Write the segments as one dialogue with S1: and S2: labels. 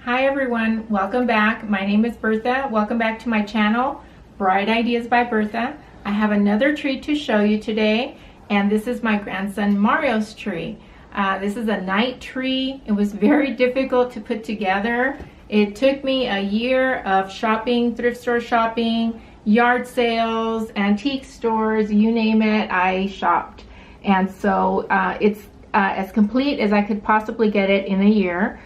S1: Hi everyone, welcome back. My name is Bertha. Welcome back to my channel, Bright Ideas by Bertha. I have another tree to show you today, and this is my grandson Mario's tree. This is a night tree. It was very difficult to put together. It took me a year of shopping, thrift store shopping, yard sales, antique stores, you name it, I shopped. And so it's as complete as I could possibly get it in a year.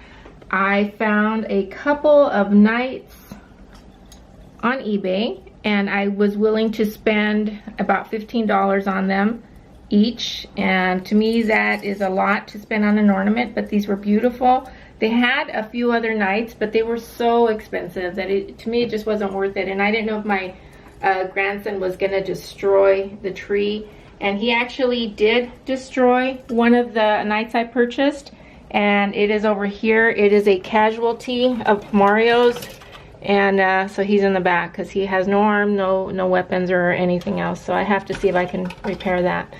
S1: I found a couple of nights on eBay, and I was willing to spend about $15 on them each, and to me that is a lot to spend on an ornament, but these were beautiful. They had a few other nights, but they were so expensive that to me it just wasn't worth it, and I didn't know if my grandson was gonna destroy the tree, and he actually did destroy one of the nights I purchased, and it is over here. It is a casualty of Mario's, and so he's in the back because he has no arm, no weapons or anything else, so I have to see if I can repair that.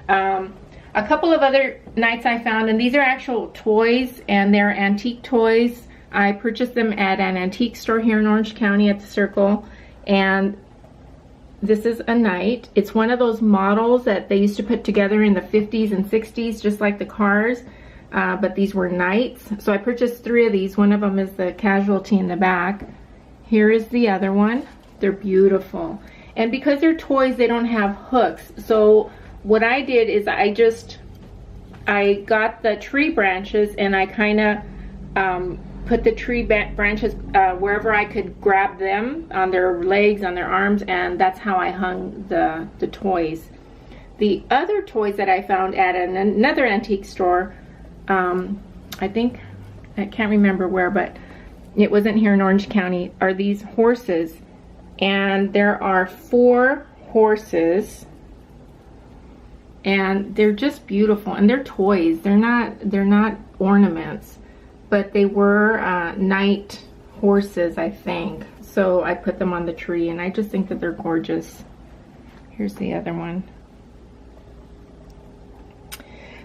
S1: A couple of other nights I found, and these are actual toys, and they're antique toys. I purchased them at an antique store here in Orange County at the Circle, and this is a knight. It's one of those models that they used to put together in the 50s and 60s, just like the cars, but these were knights. So I purchased 3 of these. One of them is the casualty in the back. Here is the other one. They're beautiful. And because they're toys, they don't have hooks. So what I did is I got the tree branches, and I kind of put the tree branches wherever I could grab them, on their legs, on their arms, and that's how I hung the toys. The other toys that I found at another antique store, I think, I can't remember where, but it wasn't here in Orange County, are these horses. And there are 4 horses, and they're just beautiful, and they're toys. They're not ornaments, but they were night horses, I think. So I put them on the tree, and I just think that they're gorgeous. Here's the other one.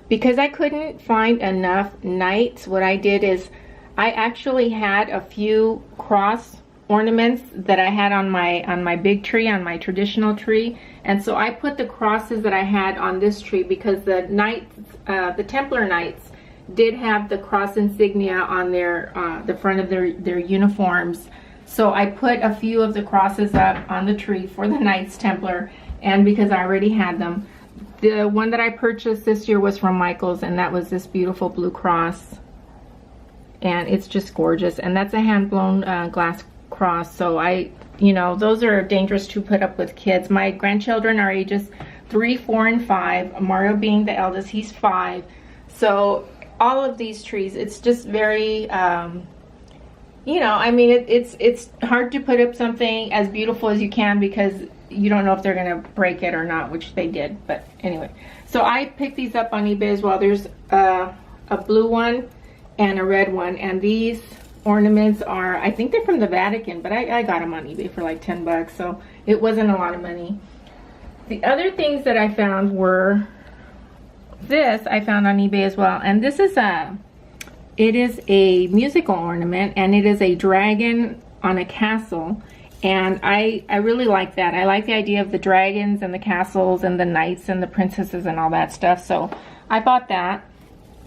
S1: Because I couldn't find enough knights, what I did is I actually had a few cross ornaments that I had on my big tree, on my traditional tree, and so I put the crosses that I had on this tree because the knights, the Templar Knights, did have the cross insignia on their the front of their uniforms. So I put a few of the crosses up on the tree for the Knights Templar, and because I already had them. The one that I purchased this year was from Michael's, and that was this beautiful blue cross, and it's just gorgeous, and that's a hand-blown glass cross. So you know, those are dangerous to put up with kids. My grandchildren are ages 3, 4, and 5. Mario being the eldest, he's 5. So all of these trees, it's just very, you know, I mean, it's hard to put up something as beautiful as you can because you don't know if they're gonna break it or not, which they did. But anyway, so I picked these up on eBay as well. There's a blue one and a red one, and these ornaments are, I think they're from the Vatican, but I got them on eBay for like 10 bucks, so it wasn't a lot of money. The other things that I found were this. I found on eBay as well, and this is it is a musical ornament, and it is a dragon on a castle, and I really like that. I like the idea of the dragons and the castles and the knights and the princesses and all that stuff, so I bought that.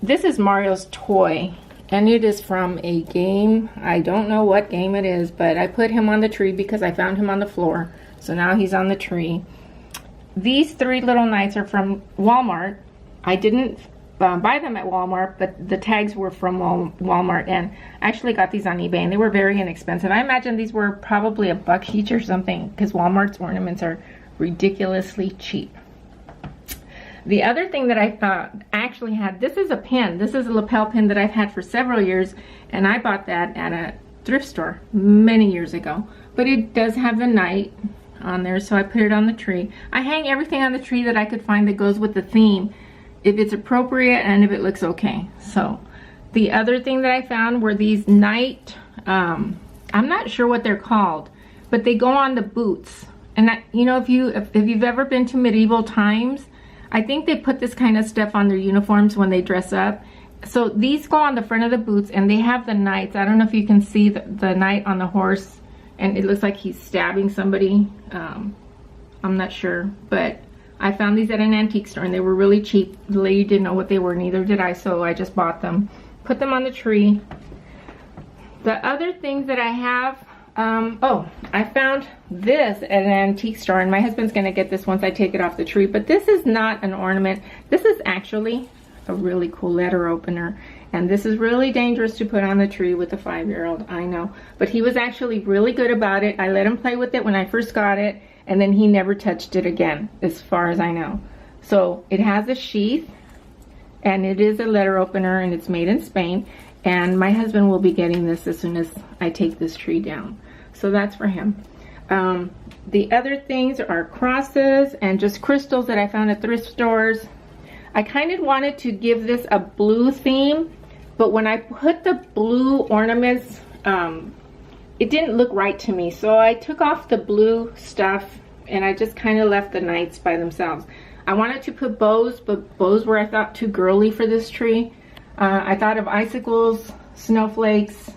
S1: This is Mario's toy, and it is from a game. I don't know what game it is, but I put him on the tree because I found him on the floor, so now he's on the tree. These 3 little knights are from Walmart. I didn't buy them at Walmart, but the tags were from Walmart, and I actually got these on eBay, and they were very inexpensive. I imagine these were probably $1 each or something, because Walmart's ornaments are ridiculously cheap. The other thing that I actually had, this is a pin. This is a lapel pin that I've had for several years, and I bought that at a thrift store many years ago. But it does have the knight on there, so I put it on the tree. I hang everything on the tree that I could find that goes with the theme, if it's appropriate and if it looks okay. So the other thing that I found were these knight, I'm not sure what they're called, but they go on the boots. And that, you know, if you've ever been to medieval times, I think they put this kind of stuff on their uniforms when they dress up. So these go on the front of the boots, and they have the knights. I don't know if you can see the knight on the horse, and it looks like he's stabbing somebody. I'm not sure, but I found these at an antique store and they were really cheap. The lady didn't know what they were, neither did I, so I just bought them. Put them on the tree. The other things that I have, oh, I found this at an antique store, and my husband's gonna get this once I take it off the tree, but this is not an ornament. This is actually a really cool letter opener, and this is really dangerous to put on the tree with a 5-year-old, I know, but he was actually really good about it. I let him play with it when I first got it, and then he never touched it again, as far as I know. So it has a sheath, and it is a letter opener, and it's made in Spain, and my husband will be getting this as soon as I take this tree down. So that's for him. The other things are crosses and just crystals that I found at thrift stores. I kind of wanted to give this a blue theme, but when I put the blue ornaments, it didn't look right to me. So I took off the blue stuff and I just kind of left the knights by themselves. I wanted to put bows, but bows were, I thought, too girly for this tree. I thought of icicles, snowflakes.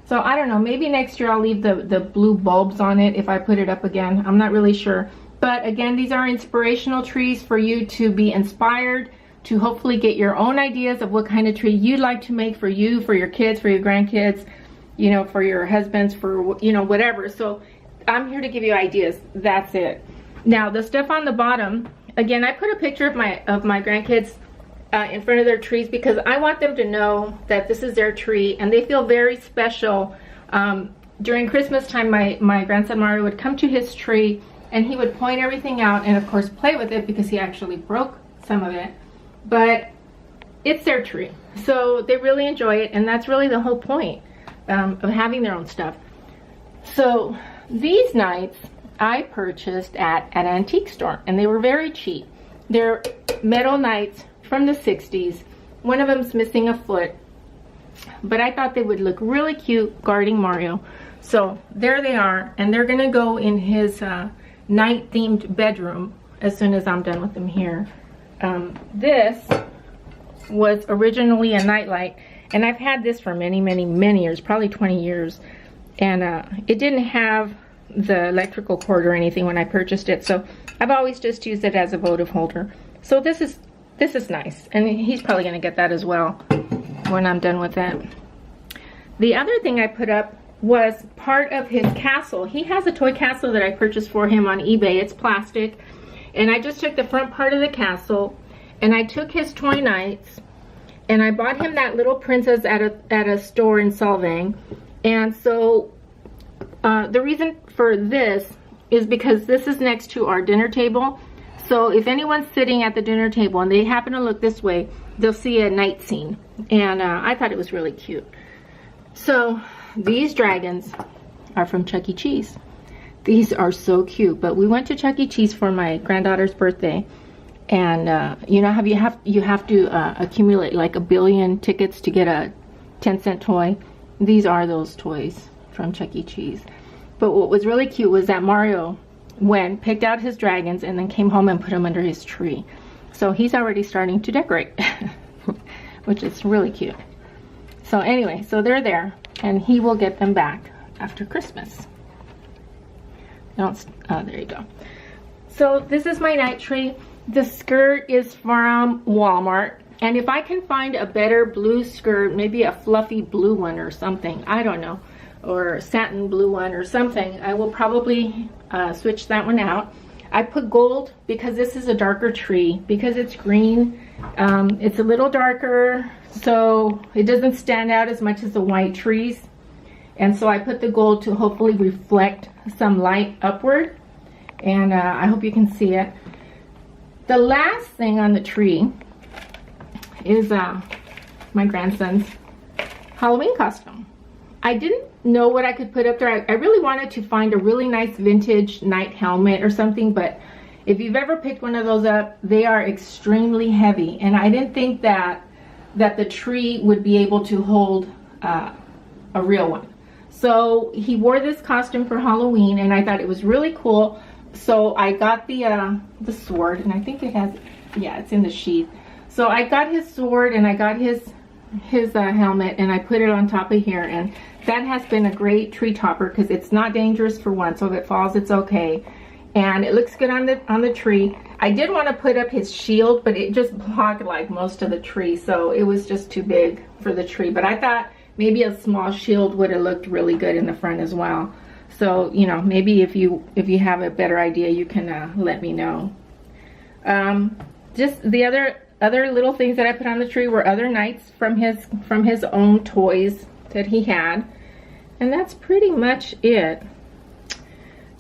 S1: So I don't know, maybe next year I'll leave the blue bulbs on it if I put it up again. I'm not really sure. But again, these are inspirational trees for you to be inspired, to hopefully get your own ideas of what kind of tree you'd like to make for you, for your kids, for your grandkids, you know, for your husbands, for, you know, whatever. So I'm here to give you ideas. That's it. Now the stuff on the bottom, again, I put a picture of my grandkids in front of their trees because I want them to know that this is their tree and they feel very special. During Christmas time, my grandson Mario would come to his tree and he would point everything out and of course play with it because he actually broke some of it. But it's their tree, so they really enjoy it, and that's really the whole point of having their own stuff. So these knights I purchased at an antique store, and they were very cheap. They're metal knights from the 60s. One of them's missing a foot, but I thought they would look really cute guarding Mario. So there they are, and they're gonna go in his night themed bedroom as soon as I'm done with them here. This was originally a nightlight, and I've had this for many years, probably 20 years, and it didn't have the electrical cord or anything when I purchased it, so I've always just used it as a votive holder. So this is nice, and he's probably gonna get that as well when I'm done with that. The other thing I put up was part of his castle. He has a toy castle that I purchased for him on eBay. It's plastic, and I just took the front part of the castle and I took his toy knights and I bought him that little princess at a store in Solvang. And so the reason for this is because this is next to our dinner table. So if anyone's sitting at the dinner table and they happen to look this way, they'll see a night scene, and I thought it was really cute. So these dragons are from Chuck E. Cheese. These are so cute. But we went to Chuck E. Cheese for my granddaughter's birthday, and you know how you have to accumulate like 1 billion tickets to get a 10-cent toy. These are those toys from Chuck E. Cheese. But what was really cute was that Mario went, picked out his dragons, and then came home and put them under his tree. So he's already starting to decorate, which is really cute. So anyway, so they're there, and he will get them back after Christmas. Oh, there you go. So this is my night tree. The skirt is from Walmart, and if I can find a better blue skirt, maybe a fluffy blue one or something, I don't know, or a satin blue one or something, I will probably switch that one out. I put gold because this is a darker tree. Because it's green, it's a little darker, so it doesn't stand out as much as the white trees. And so I put the gold to hopefully reflect some light upward, and I hope you can see it. The last thing on the tree is my grandson's Halloween costume. I didn't know what I could put up there. I really wanted to find a really nice vintage night helmet or something, but if you've ever picked one of those up, they are extremely heavy, and I didn't think that the tree would be able to hold a real one. So he wore this costume for Halloween, and I thought it was really cool. So I got the sword, and I think it has, yeah, it's in the sheath. So I got his sword, and I got his helmet and I put it on top of here, and that has been a great tree topper because it's not dangerous for one, so if it falls it's okay, and it looks good on the tree. I did want to put up his shield, but it just blocked like most of the tree, so it was just too big for the tree. But I thought maybe a small shield would have looked really good in the front as well. So, you know, maybe if you have a better idea, you can let me know. Just the other little things that I put on the tree were other knights from his own toys that he had, and that's pretty much it.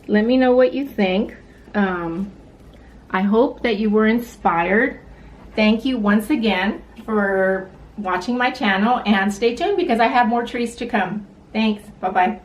S1: Let me know what you think. I hope that you were inspired. Thank you once again for watching my channel, and stay tuned because I have more trees to come. Thanks. Bye-bye.